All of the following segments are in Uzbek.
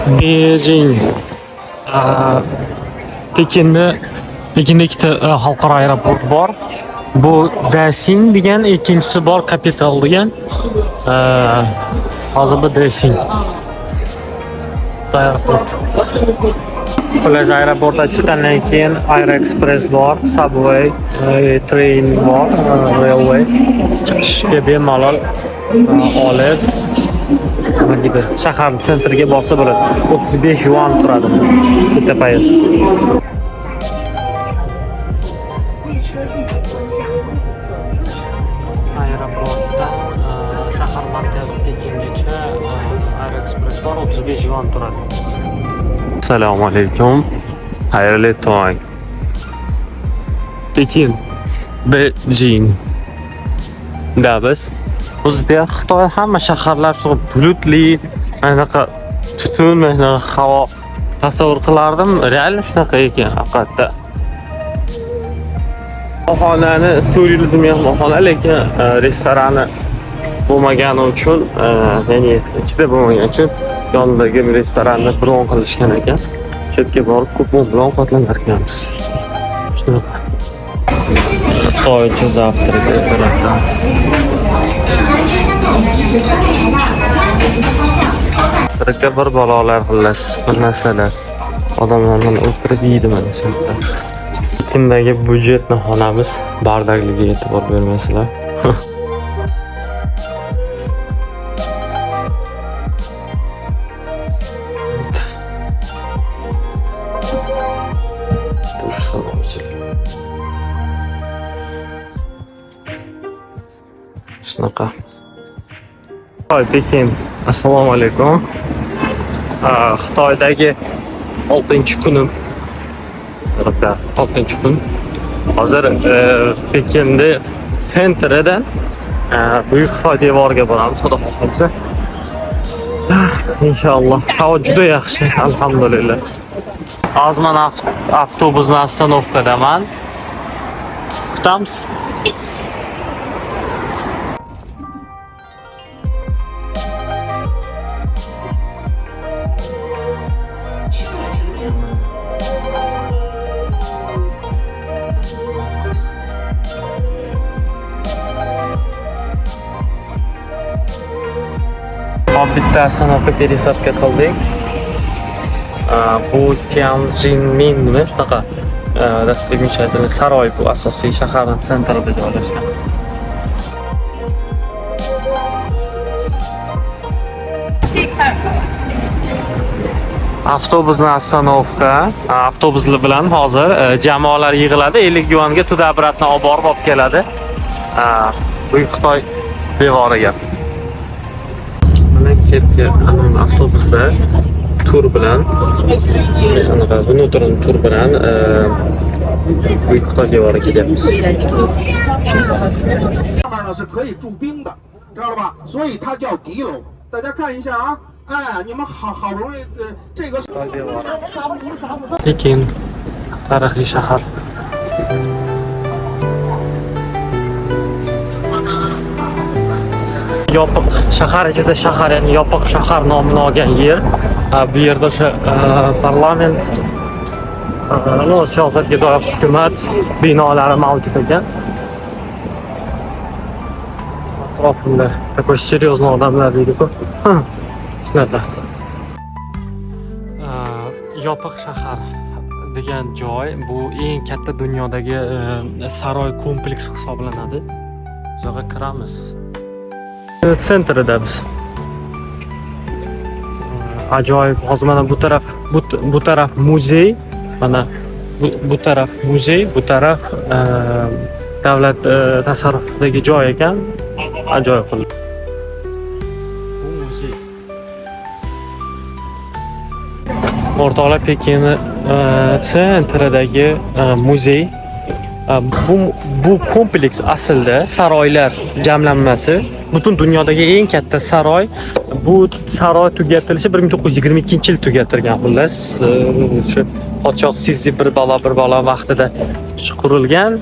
Beijing. Pekinda ikkita xalqaro aeroport bor. Bu Daxing degan, ikkinchisi bor Capital degan. Hozir bu Daxing aeroport. Plaj aeroportdan chiqqandan keyin Air Express bor, Subway, train bor, railway. Chiqishga bemalol olib nima gibi shahar sentriga borsa bo'ladi. 35 yuan turadi bitta poyezd. Aeroportdan shahar markazi Pekingacha Air Express bor, 35 yuan turadi. Assalomu alaykum. Xayrli tong. Pekin, Beijing. Biz o'zida Xitoy hamma shaharlar bulutli, anaqa tutun, mana havo tasavvur qilardim. Real shunaqa ekan haqiqatda. Mehmonxonani turizm mehmonxona, lekin restorani bo'lmagani uchun, ya'ni ichida bo'lmagani uchun yonidagi restoranni bron qilishgan ekan. Chetga borib kupon bilan qatlanar ekanmiz. Shunaqa. Xitoycha zavtrak ertalabdan. Birga bir balolar xullas, bir narsalar. Odamlardan o'tirib yeydi mana shu yerda. Pekindagi budjetni xonamiz bardagligiga e'tibor bermasizlar. Shunaqa. Pekin, assalomu alaykum. Xitoydagi 6-kunim. 6-kun. Hozir Pekinda sentridan Buyuk Xitoy devoriga boramiz, xudo xohlasa. Inshaalloh. Havo juda yaxshi, alhamdulillah. Azman avtobusning ostanovkadaman. Kutamiz. Bitta ostanovka пересадка qildik. Bu Tianjinmi shunaqa достопримечательный saroy, bu asosiy shaharning sentrida joylashgan. Avtobusning ostanovka, avtobuslar bilan hozir jamoalar yig'iladi, 50 yuanga tunda обратно olib borib olib keladi. Buyuk Xitoy devoriga. Ketgan avtobusda tur bilan, anaqa внутренний tur bilan Buyuk Xitoy devoriga ketamiz. 上面呢是可以驻兵的，知道了吧？所以它叫敌楼。大家看一下啊，哎，你们好不容易这个。Pekin tarixiy shahar. Yopiq shahar ichida shahar, ya'ni yopiq shahar nomini olgan yer. Bu yerda o'sha parlament, siyosatga doir hukumat binolari mavjud ekan. Atrofimda такой серьезный odamlar deydi-ku. Shunaqa. Yopiq shahar degan joy bu eng katta dunyodagi saroy kompleks hisoblanadi. Biz yoqqa kiramiz. Sentrida biz. Ajoyib. Hozir mana bu taraf muzey, mana bu taraf muzey, bu taraf davlat tasarrufidagi joy ekan. Ajoyib qildi. Bu muzey. O'rtoqlar, Pekinni sentridagi muzey. Bu kompleks aslida saroylar jamlanmasi. Butun dunyodagi eng katta saroy. Bu saroy tugatilishi 1922-yil tugatilgan xullas. Shu podshoh Sizzi bir balo vaqtida qurilgan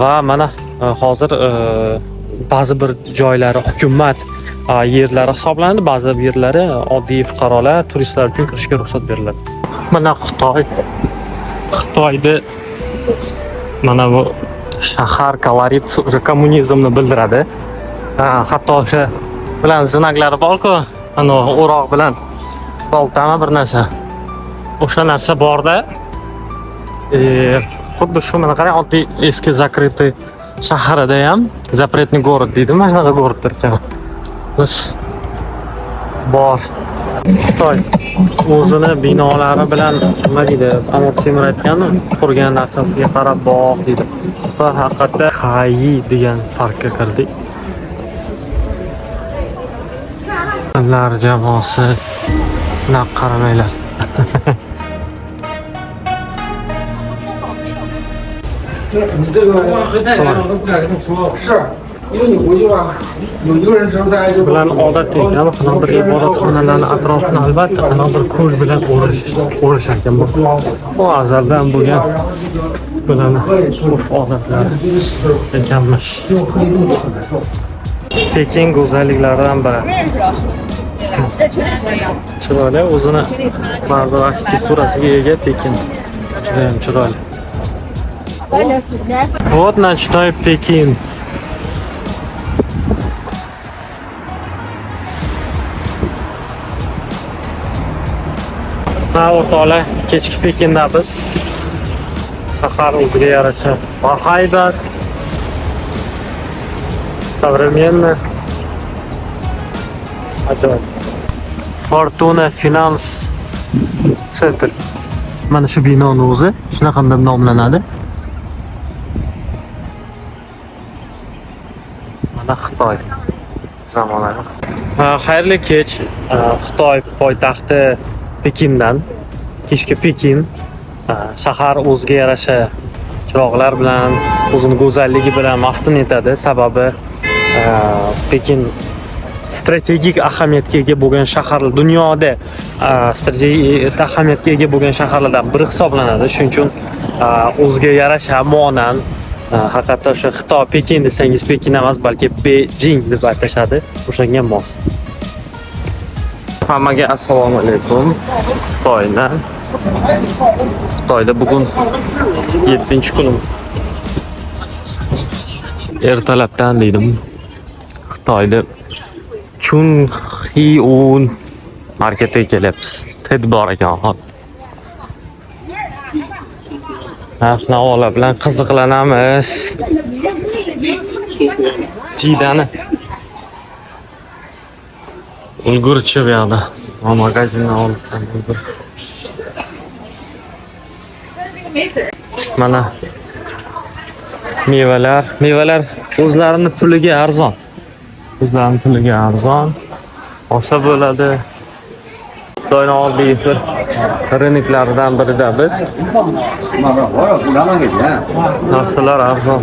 va mana hozir ba'zi bir joylari hukumat yerlari hisoblanadi. Ba'zi yerlari oddiy fuqarolar, turistlar uchun kirishga ruxsat beriladi. Mana Xitoyda mana bu shahar kolorit kommunizmni bildiradi. Hatto o'sha bilan znaklari bor-ku, ana o'roq bilan boltami bir narsa. O'sha narsa borda. Xuddi shu mana qarang, oddiy eski закрытый shaharida ham запретный город deydi. Mana shunaqa городdir ekan. Biz bor. Xitoy o'zini binolari bilan nima deydi? Amir Temur aytgan, qurgan narsasiga qarab boq deydi. Xitoy haqiqatda Xayi degan parkka kirdik. Ular jamoasi naq qaramanglar. 你这个带来都不敢跟他说，是因为你回去吧，有一个人知道大家就 bilan odatda ekan, qanaqadir ibodatxonalarning atrofini albatta qanaqadir ko'l bilan o'rish ekan bu. Bu azaldan bo'lgan bilan urf odatlar ekanmish. Pekin go'zalliklaridan biri. Chiroyli, o'zini barda arxitekturasiga ega Pekin. Juda ham chiroyli. Вот ночной Пекин. O'rtoqlar, kechki Pekinda biz shahar o'ziga yarasha bahaybat, современный, ajoyib. Fortuna Finance Center. Mana shu binoni o'zi shunaqa deb nomlanadi. Mana Xitoy zamonlari. Xayrli kech. Xitoy poytaxti Pekindan, kechki Pekin shahar o'ziga yarasha chiroqlar bilan, o'zining go'zalligi bilan maftun etadi. Sababi Pekin strategik ahamiyatga ega bo'lgan shahar, dunyoda strategik ahamiyatga ega bo'lgan shaharlardan biri hisoblanadi. Shuning uchun o'ziga yarasha monan haqiqatda o'sha Xitoy Pekin desangiz Pekin emas, balki Beijing deb atashadi. O'shanga mos. Hammaga assalomu alaykum. Xitoyda bugun 7-kunim. Ertalabdan dedim. Xitoyda Chunhyun marketiga kelyapmiz. Tadbir ekan hol. Narx-navolar bilan qiziqlanamiz. Jidani ulgurchi bu yoqda. Magazindan olgan ulgur. Mana mevalar o'zlarining puliga arzon. Olsa bo'ladi. Xitoyning oddiy bir rynoklardan birida biz. Narsalar arzon.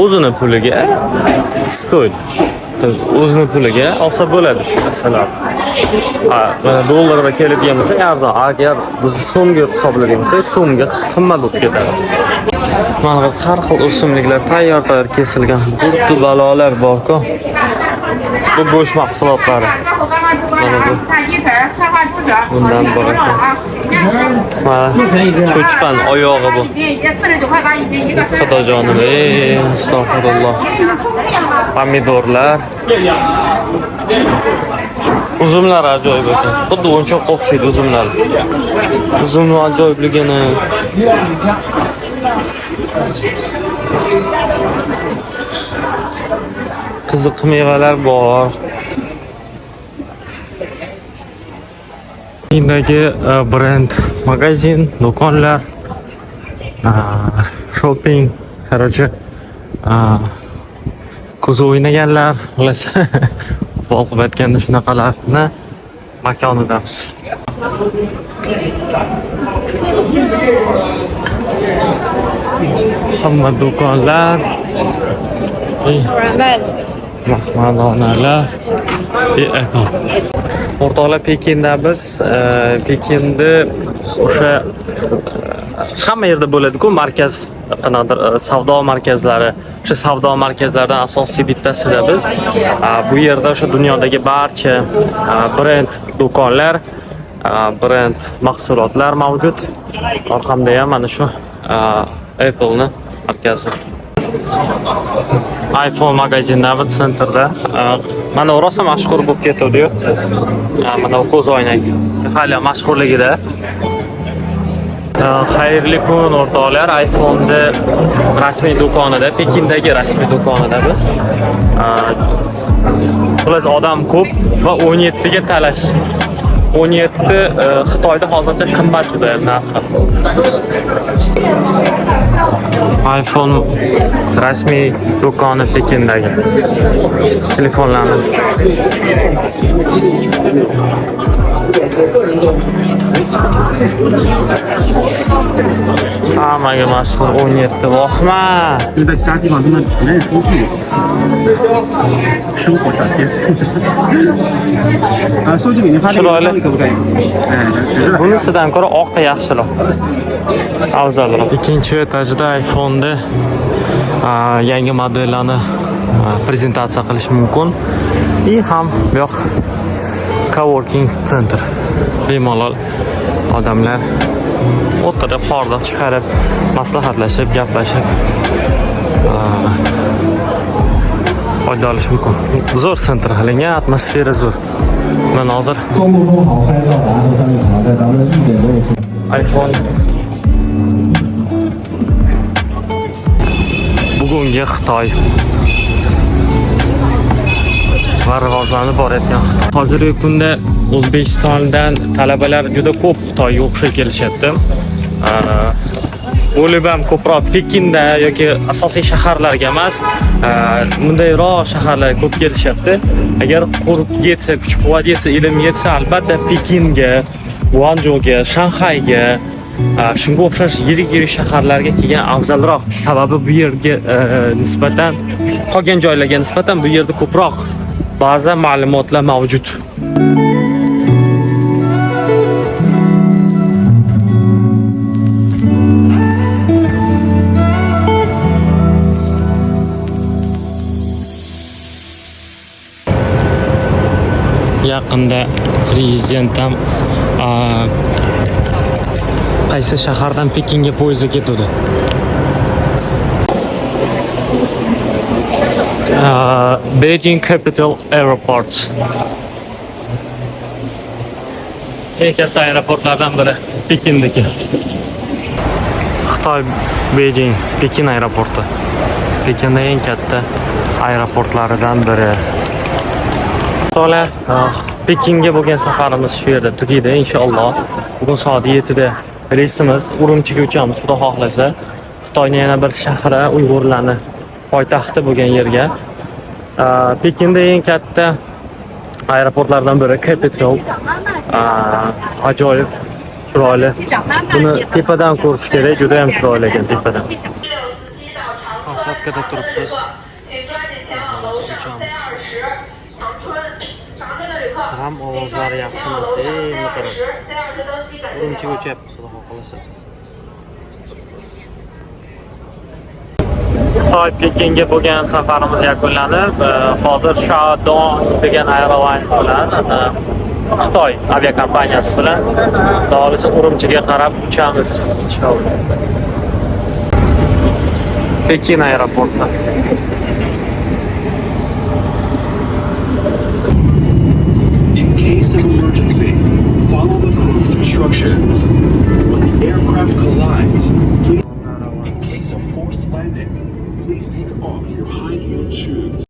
O'zini puliga stoy. O'zini puliga olsa bo'ladi shu narsalar. Dollarga keladigan bo'lsa arzon. Agar biz so'mga hisoblagan bo'lsak, so'mga qimmat bo'lib ketadi. Mana har xil o'simliklar tayyor kesilgan. Xuddi balolar bor-ku. Bu go'sht mahsulotlari. Mana bu. Bundan bor ekan. Mana cho'chqan oyog'i bu. Xudojonim, astag'firulloh. Pomidorlar. Uzumlar ajoyib ekan. Xuddi o'yinchoqqa o'xshaydi uzumlar. Uzumning ajoyibligini qiziq mevalar bor. Indagi brend magazin, do'konlar, shopping, короче, ko'z o'ynaganlar, futbol aytganda shunaqalarni makonidamiz. Hamma do'konlar Mahmadonalar Apple. O'rtoqlar, Pekinda biz Pekinda o'sha hamma yerda bo'ladi-ku, markaz qanadir savdo markazlari. O'sha savdo markazlaridan asosiy bittasida biz bu yerda o'sha dunyodagi barcha brend do'konlar, brend mahsulotlar mavjud. Orqamda ham mana shu Apple'ni markazi. iPhone magazinlari sentrda. Mana rosa mashhur bo'lib ketdi-yu. Mana ko'z oynak. Hali mashhurligida. Xayrli kun o'rtoqlar, iPhone'da rasmiy do'konida, Pekindagi rasmiy do'konida biz xullas odam ko'p va 17 ga talash. 17 Xitoyda hozircha qimmat juda narxi. iPhone rasmiy do'koni Pekindagi. Telefonlarni hammaga mashhur 17 vohma. 因为在其他地方他们不认收据，生活小贴士。收据给您发这个东西可不可以？Bunisidan ko'ra oqi yaxshiroq. Afzalroq. Ikkinchi etajda iPhone'da yangi modellarni prezentatsiya qilish mumkin. И ham bu yoq coworking center. Bemalol odamlar o'tirib, hordiq chiqarib, maslahatlashib, gaplashib foyda olish mumkin. Zo'r center qilingan, atmosfera zo'r. Men hozir 公路中好拍到达和三里屯在咱们1.6 iPhone bugungi Xitoy va rivojlanib borayotgan Xitoy. Hozirgi kunda O'zbekistondan talabalar juda ko'p Xitoyga o'qishga kelishadi. O'ylab ham ko'proq Pekinda yoki asosiy shaharlarga emas, bundayroq shaharlarga ko'p kelishadi. Agar qurb yetsa, kuch-quvvat yetsa, ilm yetsa, albatta Pekinga, Guangzhouga, Shanxayga, shunga o'xshash yirik shaharlarga kelgan afzalroq. Sababi bu yerga nisbatan qolgan joylarga nisbatan bu yerda ko'proq ba'zi ma'lumotlar mavjud. Yaqinda prezident ham qaysi shahardan Pekinga poyezdda ketdi. Beijing Capital Airport. Eng katta aeroportlardan biri Pekindagi. Xitoy Beijing Pekin aeroporti. Pekinda eng katta aeroportlaridan biri. Pekinga bo'lgan safarimiz shu yerda tugaydi inshaalloh. Bugun soat 7 da reysimiz Urumchiga uchamiz, xudo xohlasa. Xitoyning yana bir shahri, Uyg'urlarni poytaxti bo'lgan yerga. Pekinda eng katta aeroportlardan biri Capital. Ajoyib, chiroyli. Buni tepadan ko'rish kerak, juda ham chiroyli ekan tepadan. Pasatkada turibmiz. Ham ovozlari yaxshi emas, endi qarang. Urumchiga o'chyapmiz, xudo xohlasa. Xitoy Pekinga bo'lgan safarimiz yakunlanib, hozir Shandong degan airlines bilan Xitoy aviakompaniyasi bilan xohlasa Urumchiga qarab uchamiz inshaalloh. Pekin aeroporti. In case of emergency, follow the crew's instructions. When the aircraft collides, please. In case of forced landing, please take off your high-heeled shoes.